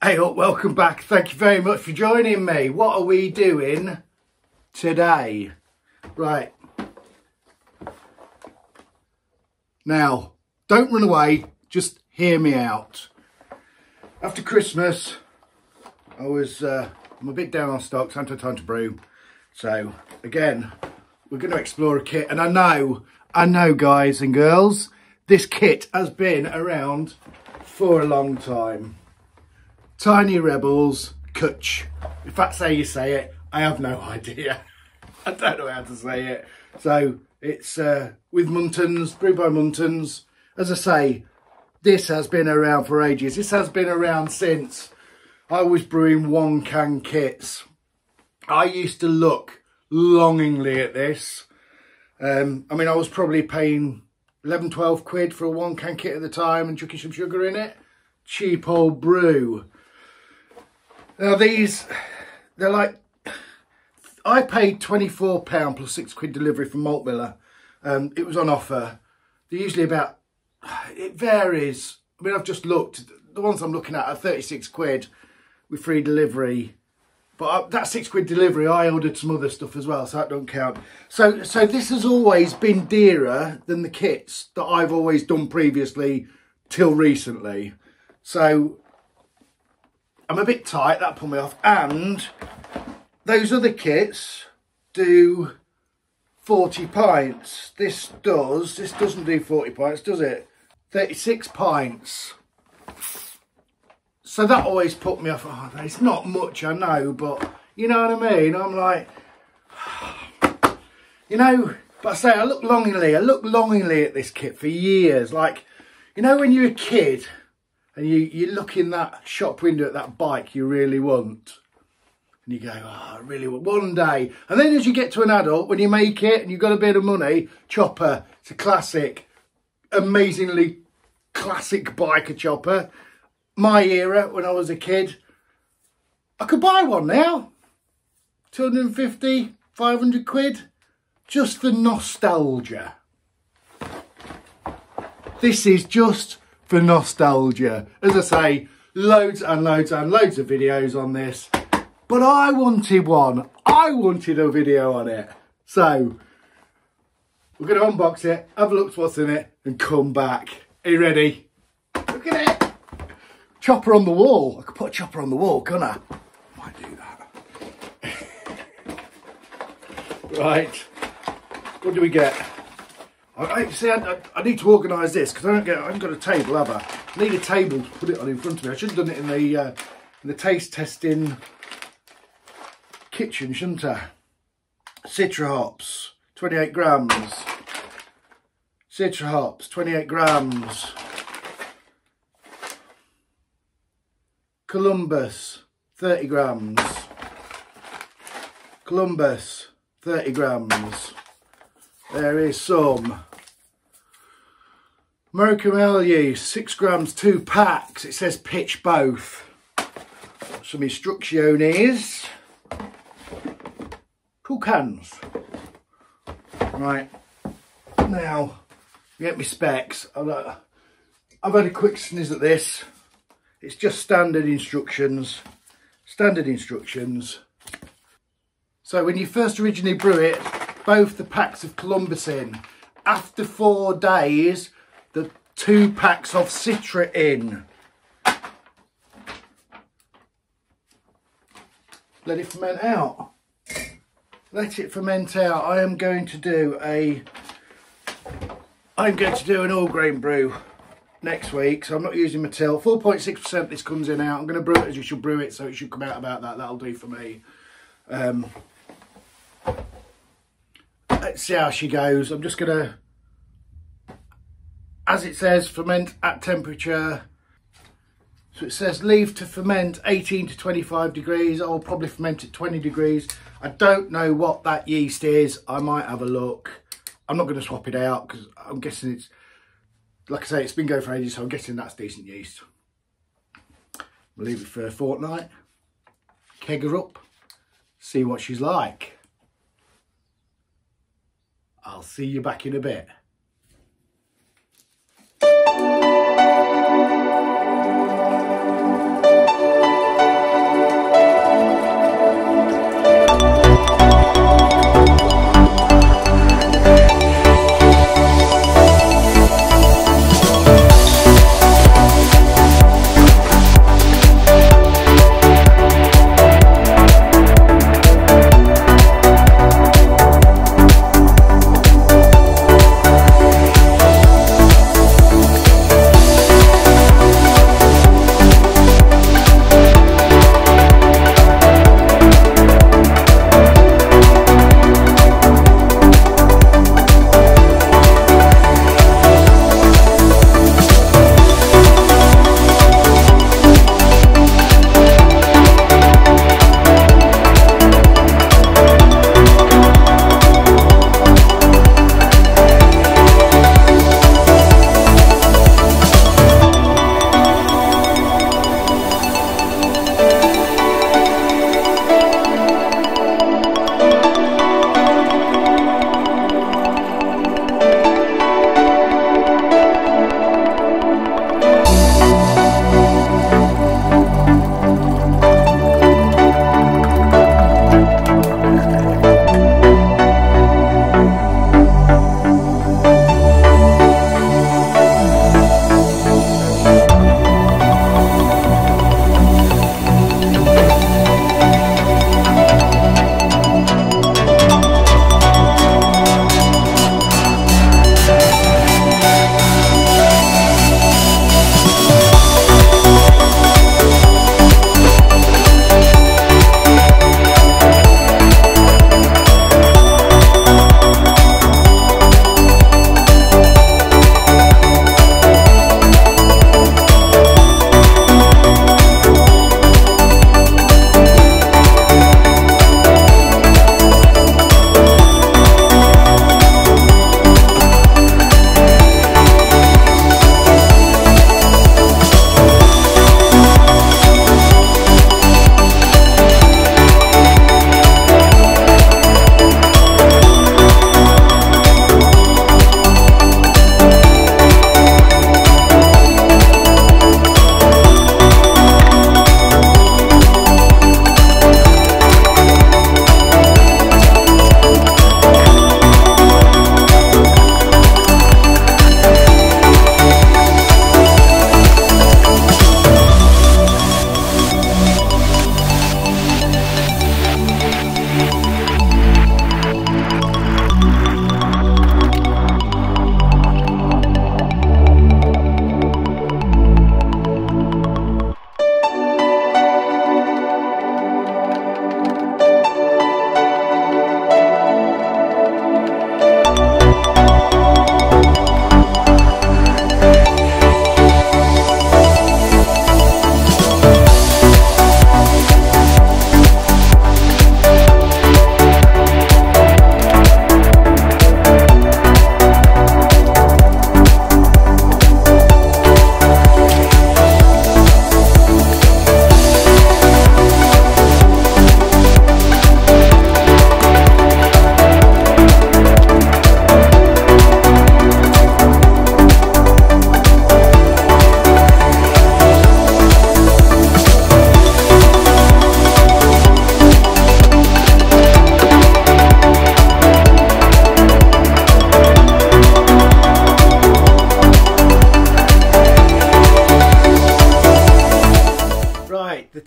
Hey up, welcome back. Thank you very much for joining me. What are we doing today? Right. Now, don't run away, just hear me out. After Christmas, I'm a bit down on stocks, I haven't had time to brew. So, again, we're going to explore a kit. And I know guys and girls, this kit has been around for a long time. Tiny Rebel Cwtch. If that's how you say it, I have no idea. I don't know how to say it. So it's with Muntons, brewed by Muntons. As I say, this has been around for ages. This has been around since I was brewing 1-can kits. I used to look longingly at this. I mean, I was probably paying 11, 12 quid for a 1-can kit at the time and chucking some sugar in it. Cheap old brew. Now these, they're like, I paid £24 plus 6 quid delivery from Malt Miller. It was on offer. They're usually about, it varies. I mean, I've just looked, the ones I'm looking at are 36 quid with free delivery. But that 6 quid delivery, I ordered some other stuff as well, so that don't count. So this has always been dearer than the kits that I've always done previously till recently. So I'm a bit tight, that put me off. And those other kits do 40 pints. This doesn't do 40 pints, does it? 36 pints. So that always put me off. Oh, it's not much, I know, but you know what I mean? I'm like, you know, but I say I look longingly at this kit for years. Like, you know, when you're a kid and you look in that shop window at that bike you really want, and you go, oh, I really want one day. And then as you get to an adult, when you make it and you've got a bit of money, chopper, it's a classic, amazingly classic bike, a chopper. My era, when I was a kid, I could buy one now. 250, 500 quid, just for nostalgia. This is just for nostalgia. As I say, loads and loads and loads of videos on this, but I wanted one. I wanted a video on it. So, we're going to unbox it, have a look at what's in it, and come back. Are you ready? Look at it. Chopper on the wall. I could put a chopper on the wall, couldn't I? Might do that. Right. What do we get? I need to organise this because I haven't got a table, have I? I need a table to put it on in front of me. I should have done it in the taste testing kitchen, shouldn't I? Citra hops, 28 grams. Citra hops, 28 grams. Columbus, 30 grams. Columbus, 30 grams. There is some. American ale yeast, 6 grams, 2 packs. It says pitch both. Some instructions. 2 cans. Right. Now, get my specs. I've had a quick sniz at this. It's just standard instructions. Standard instructions. So when you first originally brew it, both the packs of Columbus in. After 4 days, the 2 packs of Citra in. Let it ferment out. Let it ferment out. I am going to do an all grain brew next week, so I'm not using my till. 4.6% this comes in out. I'm going to brew it as you should brew it, so it should come out about that. That'll do for me. Let's see how she goes. I'm just going to, as it says, ferment at temperature. So it says leave to ferment 18 to 25 degrees. I'll probably ferment at 20 degrees. I don't know what that yeast is. I might have a look. I'm not going to swap it out because I'm guessing it's, like I say, it's been going for ages, so I'm guessing that's decent yeast. We'll leave it for a fortnight. Keg her up. See what she's like. I'll see you back in a bit.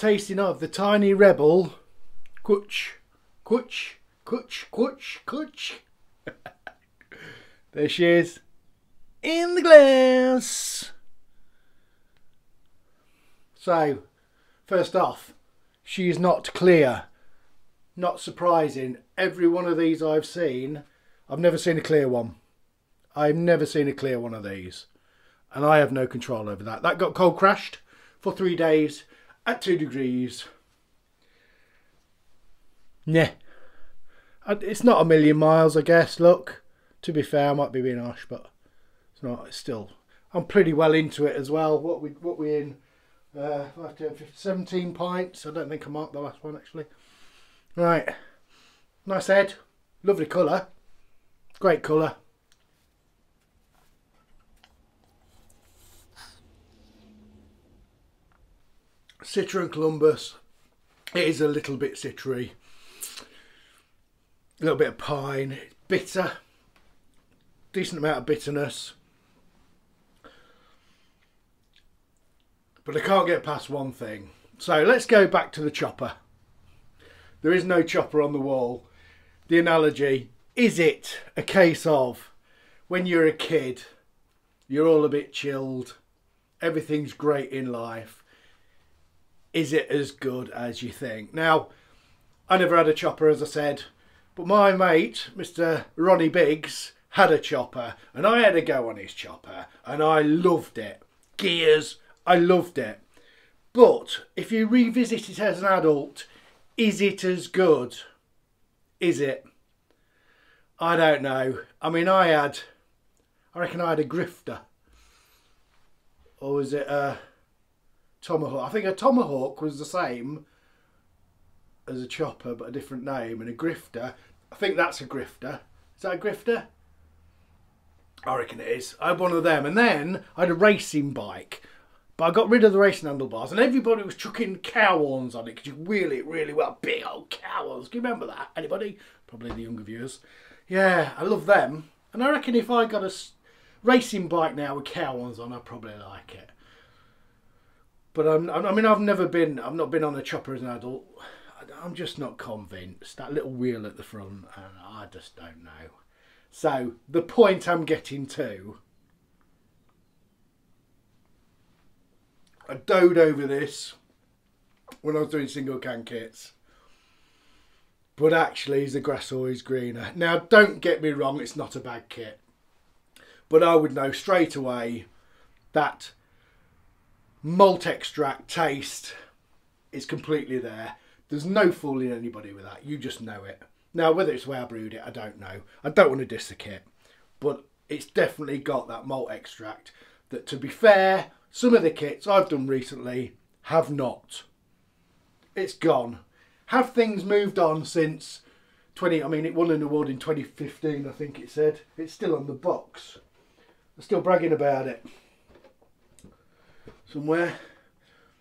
tasting of the tiny Rebel Cwtch. Cwtch, Cwtch, Cwtch, Cwtch. There she is. In the glass. So, first off, she is not clear. Not surprising. Every one of these I've seen, I've never seen a clear one. I've never seen a clear one of these. And I have no control over that. That got cold crashed for 3 days at 2 degrees. Nah. It's not a million miles, I guess. Look, to be fair, I might be being harsh, but it's not. It's still. I'm pretty well into it as well. What we in? 17 pints. I don't think I marked the last one actually. Right. Nice head. Lovely colour. Great colour. Citra and Columbus. It is a little bit citry. A little bit of pine. It's bitter. Decent amount of bitterness. But I can't get past one thing. So let's go back to the chopper. There is no chopper on the wall. The analogy, is it a case of when you're a kid, you're all a bit chilled, everything's great in life. Is it as good as you think? Now, I never had a chopper, as I said, but my mate, Mr. Ronnie Biggs, had a chopper, and I had a go on his chopper, and I loved it. Gears, I loved it. But if you revisit it as an adult, is it as good? Is it? I don't know. I mean, I reckon I had a Grifter. Or was it a Tomahawk? I think a Tomahawk was the same as a chopper, but a different name. And a Grifter, I think that's a Grifter. Is that a Grifter? I reckon it is. I had one of them. And then I had a racing bike. But I got rid of the racing handlebars, and everybody was chucking cow horns on it because you wheel it really well. Big old cow horns. Do you remember that? Anybody? Probably the younger viewers. Yeah, I love them. And I reckon if I got a racing bike now with cow horns on, I'd probably like it. But I mean, I've not been on a chopper as an adult. I'm just not convinced. That little wheel at the front, and I just don't know. So the point I'm getting to. I doted over this when I was doing single can kits. But actually, is the grass always greener? Now, don't get me wrong, it's not a bad kit. But I would know straight away that malt extract taste is completely there. There's no fooling anybody with that. You just know it. Now, whether it's the way I brewed it, I don't know. I don't want to diss the kit. But it's definitely got that malt extract that, to be fair, some of the kits I've done recently have not. It's gone. Have things moved on since I mean, it won an award in 2015, I think it said. It's still on the box. They're still bragging about it. Somewhere.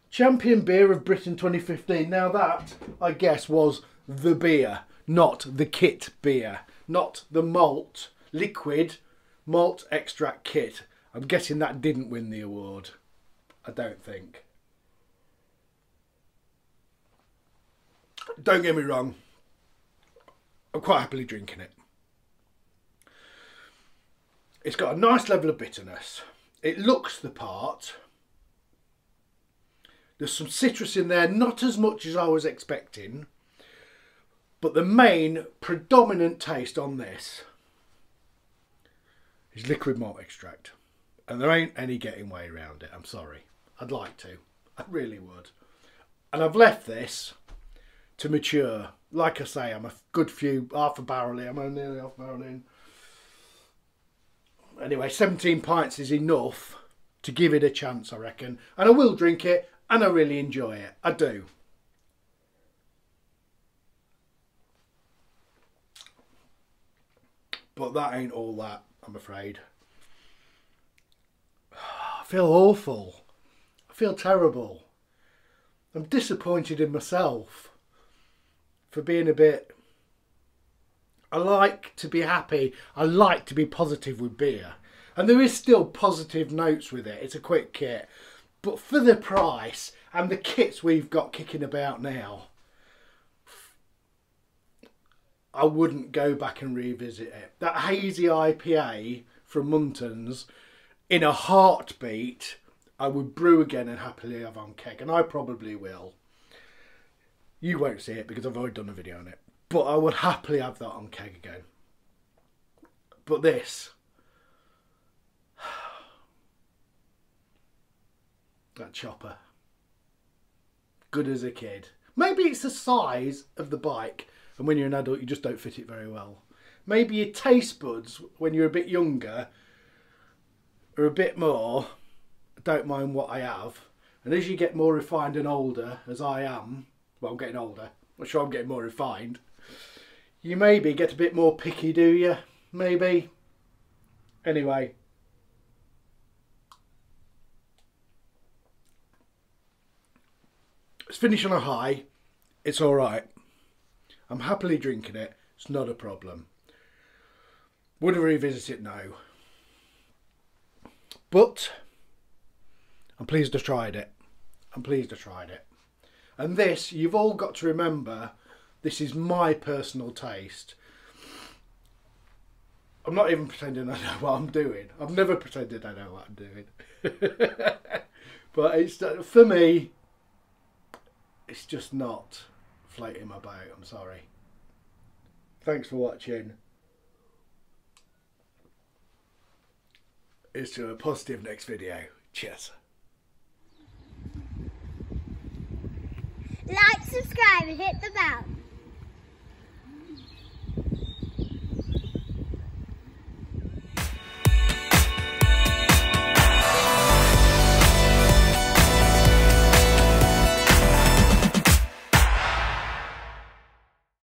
Champion Beer of Britain 2015. Now that, I guess, was the beer, not the kit beer. Not the malt, liquid malt extract kit. I'm guessing that didn't win the award. I don't think. Don't get me wrong. I'm quite happily drinking it. It's got a nice level of bitterness. It looks the part. There's some citrus in there, not as much as I was expecting. But the main predominant taste on this is liquid malt extract. And there ain't any getting way around it. I'm sorry. I'd like to. I really would. And I've left this to mature. Like I say, I'm a good few, half a barrel in. I'm nearly half a barrel in. Anyway, 17 pints is enough to give it a chance, I reckon. And I will drink it, and I really enjoy it. I do. But that ain't all that, I'm afraid. I feel awful. I feel terrible. I'm disappointed in myself for being a bit... I like to be happy. I like to be positive with beer. And there is still positive notes with it. It's a quick kit. But for the price and the kits we've got kicking about now, I wouldn't go back and revisit it. That hazy IPA from Muntons, in a heartbeat, I would brew again and happily have on keg, and I probably will. You won't see it because I've already done a video on it, but I would happily have that on keg again. But this, that chopper, good as a kid. Maybe it's the size of the bike, and when you're an adult you just don't fit it very well. Maybe your taste buds when you're a bit younger are a bit more, don't mind what I have, and as you get more refined and older, as I am, well, I'm getting older, I'm sure I'm getting more refined, you maybe get a bit more picky, do you? Maybe. Anyway, let's finish on a high. It's alright. I'm happily drinking it. It's not a problem. Would I revisit it? No. But I'm pleased I tried it. I'm pleased I tried it. And this, you've all got to remember, this is my personal taste. I'm not even pretending I know what I'm doing. I've never pretended I know what I'm doing. But it's, for me, it's just not floating my boat. I'm sorry. Thanks for watching. It's to a positive next video. Cheers. Like, subscribe and hit the bell.